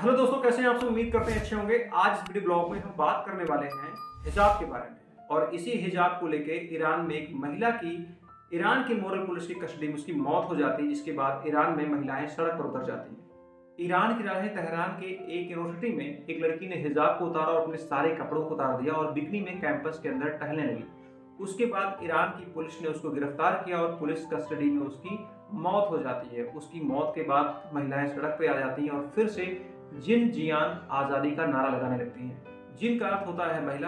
Hello दोस्तों, कैसे हैं आप सब। उम्मीद करते हैं अच्छे होंगे। आज इस वीडियो ब्लॉग में हम बात करने वाले हैं हिजाब के बारे में। और इसी हिजाब को लेके ईरान में एक महिला की ईरान की मोरल पुलिस की कस्टडी में उसकी मौत हो जाती है, जिसके बाद ईरान में महिलाएं सड़क पर उतर जाती हैं। ईरान की राजधानी तेहरान के एक यूनिवर्सिटी में एक लड़की ने हिजाब को उतारा और अपने सारे कपड़ों को उतार दिया और बिकनी में कैंपस के अंदर टहलने लगी। उसके बाद ईरान की पुलिस ने उसको गिरफ्तार किया और पुलिस कस्टडी में उसकी मौत हो जाती है। उसकी मौत के बाद महिलाएं सड़क पर आ जाती हैं और फिर से जिन जियान आजादी का नारा लगाने लगती हैं। जिन का अर्थ होता है महिला,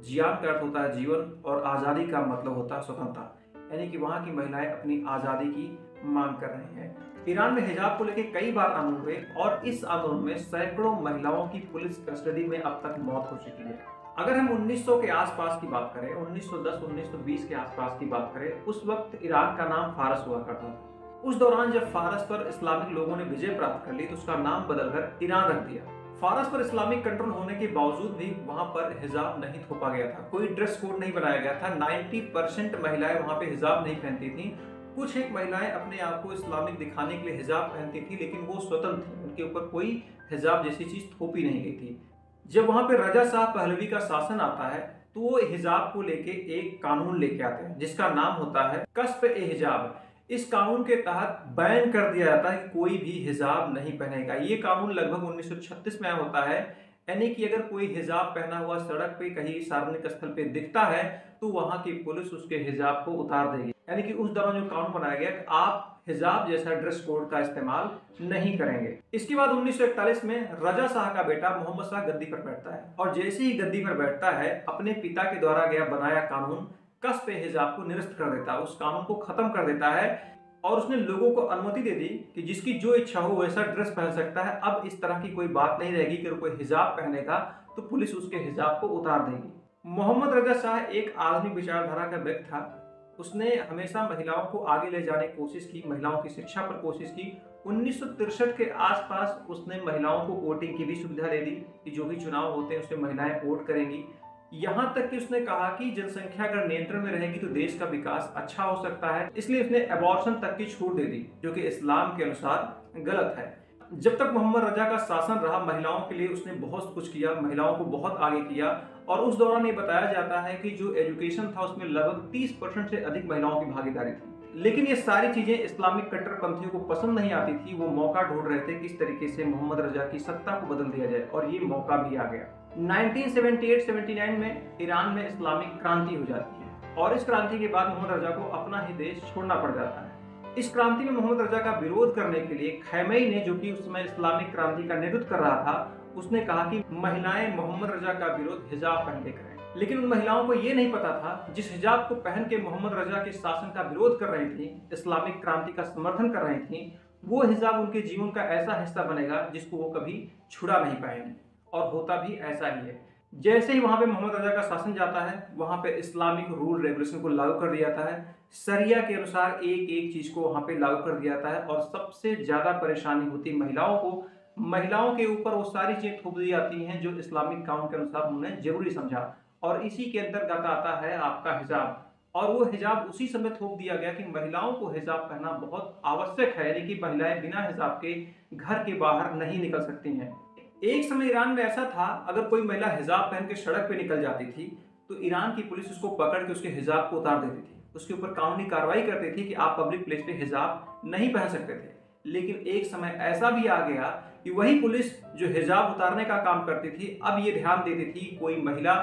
जियान का अर्थ होता है जीवन और आजादी का मतलब होता है स्वतंत्रता। यानी कि वहां की महिलाएं अपनी आजादी की मांग कर रही हैं। ईरान में हिजाब को लेकर कई बार आंदोलन हुए और इस आंदोलन में सैकड़ों महिलाओं की पुलिस कस्टडी में अब तक मौत हो चुकी है। अगर हम 1900 के आसपास की बात करें, 1910-1920 के आसपास की बात करें, उस वक्त ईरान का नाम फारस हुआ करता था। उस दौरान जब फारस पर इस्लामिक लोगों ने विजय प्राप्त कर ली तो उसका नाम बदलकर ईरान रख दिया। फारस पर इस्लामिक कंट्रोल होने के बावजूद भी वहां पर हिजाब नहीं थोपा गया था, कोई ड्रेस कोड नहीं बनाया गया था। 90% महिलाएं वहां पे हिजाब नहीं पहनती थी। कुछ एक महिलाएं अपने आप को इस्लामिक दिखाने के लिए हिजाब पहनती थी, लेकिन वो स्वतंत्र थी, उनके ऊपर कोई हिजाब जैसी चीज थोपी नहीं गई थी। जब वहां पे रजा शाह पहलवी का शासन आता है तो वो हिजाब को लेके एक कानून लेके आते हैं जिसका नाम होता है कस्फ ए हिजाब। इस कानून के तहत बैन कर दिया जाता है कि कोई भी हिजाब नहीं पहनेगा। ये कानून लगभग 1936 में होता है। यानी कि अगर कोई हिजाब पहना हुआ सड़क पे कहीं सार्वजनिक स्थल पे दिखता है तो वहां की पुलिस उसके हिजाब को उतार देगी। यानी कि उस दौरान जो कानून बनाया गया कि आप हिजाब जैसा ड्रेस कोड का इस्तेमाल नहीं करेंगे। इसके बाद 1941 में रजा शाह का बेटा मोहम्मद शाह गद्दी पर बैठता है और जैसे ही गद्दी पर बैठता है अपने पिता के द्वारा गया बनाया कानून कस्फ ए हिजाब को निरस्त कर देता है, उस कानून को खत्म कर देता है और उसने लोगों को अनुमति दे दी कि जिसकी जो इच्छा हो वैसा ड्रेस पहन सकता है। अब इस तरह की कोई बात नहीं रहेगी कि कोई हिजाब पहनेगा तो पुलिस उसके हिजाब को उतार देगी। मोहम्मद रजा शाह एक आधुनिक विचारधारा का व्यक्ति था। उसने हमेशा महिलाओं को आगे ले जाने की कोशिश की, महिलाओं की शिक्षा पर कोशिश की। 1963 के आसपास उसने महिलाओं को वोटिंग की भी सुविधा दे दी कि जो भी चुनाव होते हैं उसमें महिलाएं वोट करेंगी। यहां तक कि उसने कहा कि जनसंख्या अगर नियंत्रण में रहेगी तो देश का विकास अच्छा हो सकता है। इसलिए उसने अबॉर्शन तक की छूट दे दी, जो कि इस्लाम के अनुसार गलत है। जब तक मोहम्मद रजा का शासन रहा, महिलाओं के लिए उसने बहुत कुछ किया, महिलाओं को बहुत आगे किया। और उस दौरान ये बताया जाता है कि जो एजुकेशन था उसमें लगभग 30% से अधिक महिलाओं की भागीदारी थी। लेकिन ये सारी चीजें इस्लामिक कट्टरपंथियों को पसंद नहीं आती थी। वो मौका ढूंढ रहे थे किस तरीके से मोहम्मद रजा की सत्ता को बदल दिया जाए, और ये मौका भी आ गया। 1978-79 में ईरान में इस्लामिक क्रांति हो जाती है और इस क्रांति के बाद मोहम्मद रजा को अपना ही देश छोड़ना पड़ जाता है। इस क्रांति में मोहम्मद रजा का विरोध करने के लिए खैमेई ने, जो कि उस समय इस्लामिक क्रांति का नेतृत्व कर रहा था, उसने कहा कि महिलाएं मोहम्मद रजा का विरोध हिजाब पहन के करें। लेकिन उन महिलाओं को यह नहीं पता था जिस हिजाब को पहन के मोहम्मद रजा के शासन का विरोध कर रही थी, इस्लामिक क्रांति का समर्थन कर रही थी, वो हिजाब उनके जीवन का ऐसा हिस्सा बनेगा जिसको वो कभी छुड़ा नहीं पाएंगे। और होता भी ऐसा ही है। जैसे ही वहां पे मोहम्मद रजा का शासन जाता है, वहां पे इस्लामिक रूल रेगुलेशन को लागू कर दिया जाता है। शरिया के अनुसार एक एक चीज को वहां पे लागू कर दिया जाता है। और सबसे ज्यादा परेशानी होती महिलाओं को। महिलाओं के ऊपर वो सारी चीजें थोप दी जाती हैं जो इस्लामिक कानून के अनुसार उन्होंने जरूरी समझा। और इसी के अंतर्गत आता है आपका हिजाब। और वो हिजाब उसी समय थोप दिया गया कि महिलाओं को हिजाब पहनना बहुत आवश्यक है, यानी कि महिलाएं बिना हिजाब के घर के बाहर नहीं निकल सकती हैं। एक समय ईरान में ऐसा था, अगर कोई महिला हिजाब पहन के सड़क पे निकल जाती थी तो ईरान की पुलिस उसको पकड़ के उसके हिजाब को उतार देती थी, उसके ऊपर कानूनी कार्रवाई करती थी कि आप पब्लिक प्लेस पे हिजाब नहीं पहन सकते थे। लेकिन एक समय ऐसा भी आ गया कि वही पुलिस जो हिजाब उतारने का काम करती थी, अब ये ध्यान देती थी कोई महिला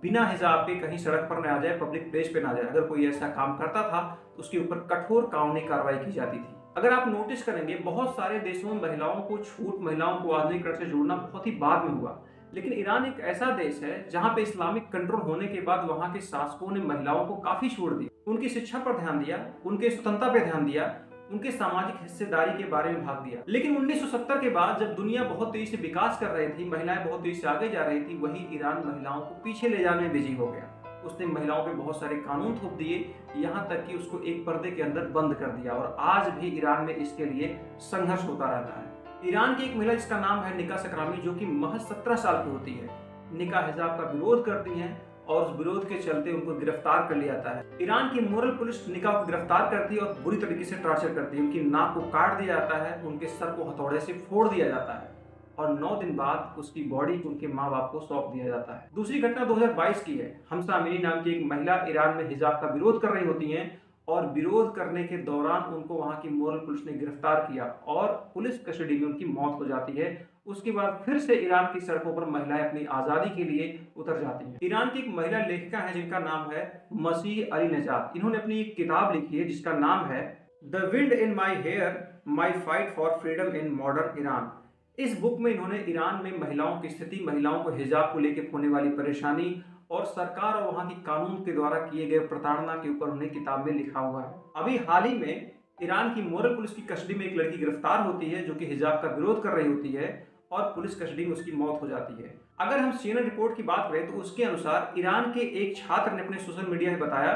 बिना हिजाब के कहीं सड़क पर न आ जाए, पब्लिक प्लेस पे ना जाए। अगर कोई ऐसा काम करता था तो उसके ऊपर कठोर कानूनी कार्रवाई की जाती थी। अगर आप नोटिस करेंगे, बहुत सारे देशों में महिलाओं को छूट, महिलाओं को आधुनिक से जोड़ना बहुत ही बाद में हुआ। लेकिन ईरान एक ऐसा देश है जहां पे इस्लामिक कंट्रोल होने के बाद वहां के शासकों ने महिलाओं को काफी छूट दी, उनकी शिक्षा पर ध्यान दिया, उनके स्वतंत्रता पर ध्यान दिया, उनके सामाजिक हिस्सेदारी के बारे में भाग दिया। लेकिन 1970 के बाद जब दुनिया बहुत तेजी से विकास कर रही थी, महिलाएं बहुत तेजी से आगे जा रही थी, वही ईरान महिलाओं को पीछे ले जाने में बिजी हो गया। उसने महिलाओं पे बहुत सारे कानून थोप दिए, यहाँ तक कि उसको एक पर्दे के अंदर बंद कर दिया। और आज भी ईरान में इसके लिए संघर्ष होता रहता है। ईरान की एक महिला जिसका नाम है निका सकरामी, जो कि महज 17 साल की होती है, निका हिजाब का विरोध करती है और उस विरोध के चलते उनको गिरफ्तार कर लिया जाता है। ईरान की मोरल पुलिस निका को गिरफ्तार करती है और बुरी तरीके से टॉर्चर करती है। उनकी नाक को काट दिया जाता है, उनके सर को हथौड़े से फोड़ दिया जाता है। और 9 दिन बाद उसकी बॉडी को उनके माँ बाप को सौंप दिया जाता है। दूसरी घटना 2022 की है। हमसा अमीनी नाम की एक महिला ईरान में हिजाब का विरोध कर रही होती हैं और विरोध करने के दौरान उनको वहां की मोरल पुलिस ने गिरफ्तार किया और पुलिस कस्टडी में उनकी मौत हो जाती है। उसके बाद फिर से ईरान की सड़कों पर महिलाएं अपनी आजादी के लिए उतर जाती हैं। ईरान की एक महिला लेखिका है जिनका नाम है मसीह अली नजात। इन्होंने अपनी एक किताब लिखी है जिसका नाम है the wind in my hair, my fight for freedom in modern Iran. इस बुक में इन्होंने ईरान में महिलाओं की स्थिति, महिलाओं को हिजाब को लेकर होने वाली परेशानी और सरकार और वहां की कानून के द्वारा किए गए प्रताड़ना के ऊपर उन्हें किताब में लिखा हुआ है। अभी हाल ही में ईरान की मोरल पुलिस की कस्टडी में एक लड़की गिरफ्तार होती है जो कि हिजाब का विरोध कर रही होती है और पुलिस कस्टडी में उसकी मौत हो जाती है। अगर हम CNN रिपोर्ट की बात करें तो उसके अनुसार ईरान के एक छात्र ने अपने सोशल मीडिया में बताया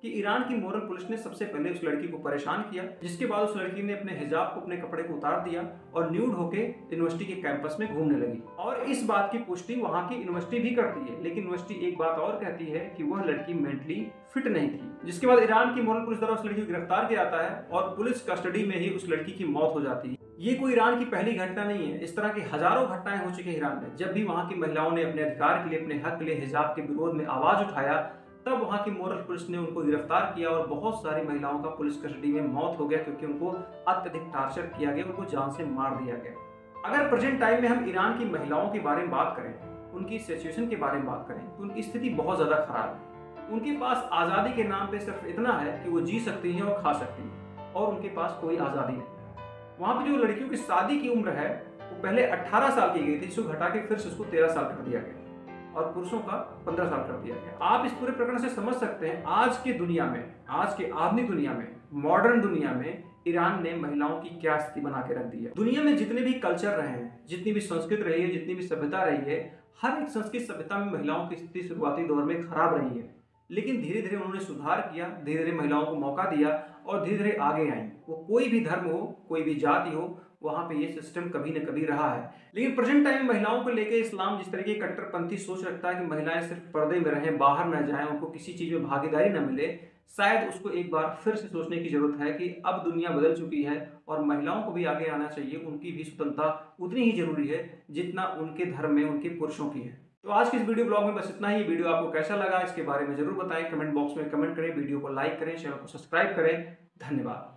कि ईरान की मोरल पुलिस ने सबसे पहले उस लड़की को परेशान किया, जिसके बाद उस लड़की ने अपने हिजाब को, अपने कपड़े को उतार दिया और न्यूड होके यूनिवर्सिटी के कैंपस में घूमने लगी। और इस बात की पुष्टि वहां की यूनिवर्सिटी भी करती है, लेकिन यूनिवर्सिटी एक बात और कहती है कि वह लड़की मेंटली फिट नहीं थी। जिसके बाद ईरान की मोरल पुलिस द्वारा उस लड़की को गिरफ्तार किया जाता है और पुलिस कस्टडी में ही उस लड़की की मौत हो जाती है। ये कोई ईरान की पहली घटना नहीं है। इस तरह की हजारों घटनाएं हो चुकी हैं ईरान में। जब भी वहां की महिलाओं ने अपने अधिकार के लिए, अपने हक के लिए हिजाब के विरोध में आवाज उठाया, तब वहां की मोरल पुलिस ने उनको गिरफ्तार किया और बहुत सारी महिलाओं का पुलिस कस्टडी में मौत हो गया क्योंकि उनको अत्यधिक टार्चर किया गया, उनको जान से मार दिया गया। अगर प्रेजेंट टाइम में हम ईरान की महिलाओं के बारे में बात करें, उनकी सिचुएशन के बारे में बात करें, तो उनकी स्थिति बहुत ज्यादा खराब है। उनके पास आजादी के नाम पे सिर्फ इतना है कि वो जी सकती हैं और खा सकती हैं और उनके पास कोई आजादी नहीं है। वहां पे जो लड़कियों की शादी की उम्र है वो पहले 18 साल की गई थी, इसको घटा के फिर से उसको 13 साल कर दिया गया और पुरुषों का 15 साल कर दिया गया। आप इस पूरे प्रकरण से समझ सकते हैं आज की दुनिया में, आज के आधुनिक दुनिया में, मॉडर्न दुनिया में ईरान ने महिलाओं की क्या स्थिति बना के रख दी है। दुनिया में जितने भी कल्चर रहे हैं, जितनी भी संस्कृति रही है, जितनी भी सभ्यता रही है, हर एक संस्कृति सभ्यता में महिलाओं की स्थिति शुरुआती दौर में खराब रही है, लेकिन धीरे धीरे उन्होंने सुधार किया, धीरे धीरे महिलाओं को मौका दिया और धीरे धीरे आगे आई। वो कोई भी धर्म हो, कोई भी जाति हो, वहां पे ये सिस्टम कभी न कभी रहा है। लेकिन प्रेजेंट टाइम में महिलाओं को लेकर इस्लाम जिस तरह की कट्टरपंथी सोच रखता है कि महिलाएं सिर्फ पर्दे में रहें, बाहर न जाएं, उनको किसी चीज में भागीदारी न मिले, शायद उसको एक बार फिर से सोचने की जरूरत है कि अब दुनिया बदल चुकी है और महिलाओं को भी आगे आना चाहिए। उनकी भी स्वतंत्रता उतनी ही जरूरी है जितना उनके धर्म में उनके पुरुषों की है। तो आज के इस वीडियो ब्लॉग में बस इतना ही। वीडियो आपको कैसा लगा इसके बारे में जरूर बताएं, कमेंट बॉक्स में कमेंट करें, वीडियो को लाइक करें, चैनल को सब्सक्राइब करें। धन्यवाद।